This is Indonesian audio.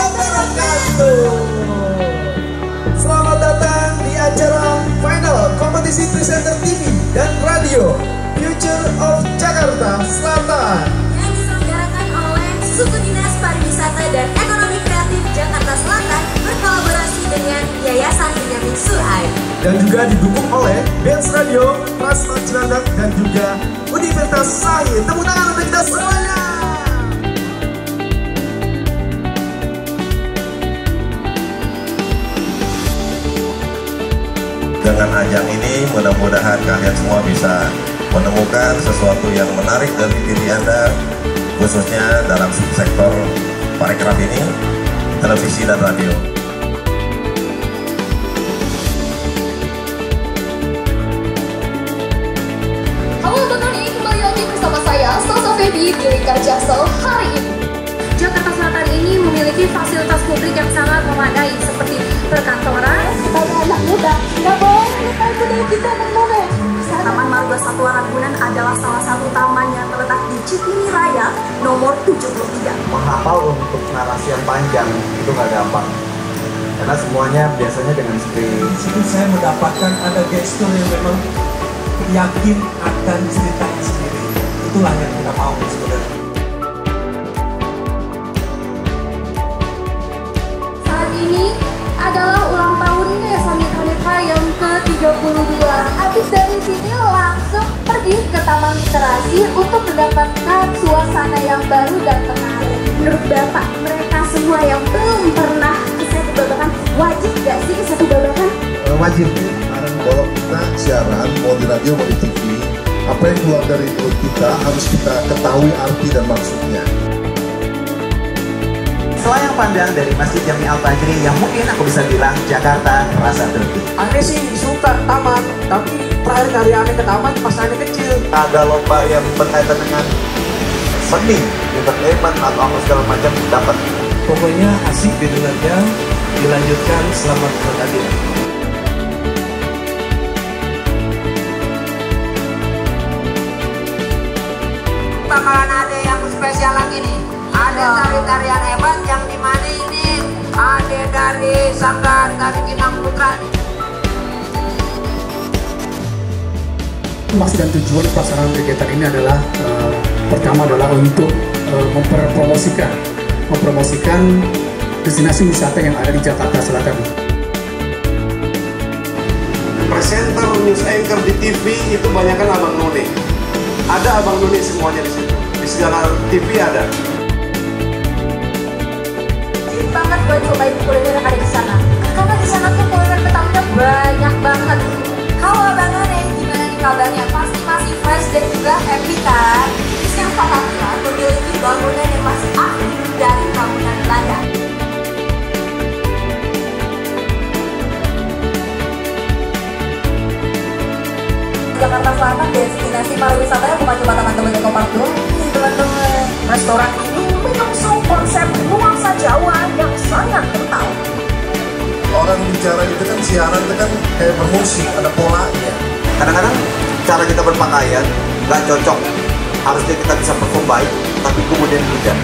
wabarakatuh. Selamat datang di acara final kompetisi presenter TV dan radio Future of Jakarta Selatan yang diselenggarakan oleh Suku Dinas Pariwisata dan Ekonomi Kreatif Jakarta Selatan berkolaborasi dengan Yayasan Benyamin Suhaib dan juga didukung oleh Benz Radio, Prasma Cilandak dan juga Universitas Sahid. Tepuk tangan untuk kita semuanya. Dengan ajang ini mudah-mudahan kalian semua bisa menemukan sesuatu yang menarik dari diri Anda, khususnya dalam sektor parekraf ini, televisi dan radio. Halo teman-teman, kembali lagi bersama saya, Sasa Feby di Lingkar Jaksel hari ini. Jakarta Selatan ini memiliki fasilitas publik yang sangat memadai seperti perkantoran, Sebagai anak muda, nggak boleh lupa budaya kita teman-teman. Taman Marga Satwa Ragunan adalah salah satu taman yang terletak di Cikini Raya nomor 73. Menghafal untuk narasi yang panjang itu nggak gampang, karena semuanya biasanya dengan skrip. Di situ saya mendapatkan ada gestur yang memang yakin akan ceritanya sendiri. Itulah yang kita mau sebenarnya. Saat ini adalah ulang tahunnya Summit Hanifah yang ke-32. Habis dari sini langsung pergi ke Taman Literasi untuk mendapatkan suasana yang baru dan menarik. Menurut Bapak, mereka semua yang belum pernah ke Satu Babakan, wajib gak sih ke Satu Babakan? Wajib nih, karena kalau kita siaran, mau di radio, mau di TV, apa yang keluar dari mulut kita harus kita ketahui arti dan maksudnya. Selayang pandang dari Masjid Jami Al-Fajri yang mungkin aku bisa bilang Jakarta rasa Turki. Aneh sih suka taman, tapi terakhir kali aneh ke taman pas aneh kecil. Ada lomba yang berkaitan dengan seni, entertainment atau apa segala macam dapat. Pokoknya asik didengarnya, dilanjutkan selamat bertanding. Bakalan ada yang spesial lagi nih. Ada tari-tarian hebat yang dimana ini ada dari Sanggar Tari Kinang Putra. Maksud dan tujuan pelaksanaan kegiatan ini adalah pertama adalah untuk mempromosikan destinasi wisata yang ada di Jakarta Selatan. Presenter news anchor di TV itu banyak kan abang none. Ada abang none semuanya di situ. Di segala TV ada. Wajib banget buat cobain kuliner yang ada di sana. Karena di sana tuh kuliner Betawinya banyak banget. Halo Abang None, gimana nih kabarnya? Pasti masih fresh dan juga happy kan? Yang Fatatnya memiliki bangunan yang masih asli dari bangunan Belanda. Jakarta Selatan destinasi pariwisatanya bukan cuma teman-teman Eco Park doang nih teman-teman. Restoran ini mengusung konsep nuansa Jawa yang sangat kental. Orang bicara itu kan siaran itu kan kayak bermusik, ada polanya. Kadang-kadang cara kita berpakaian nggak cocok. Harusnya kita bisa perform baik, tapi kemudian tidak.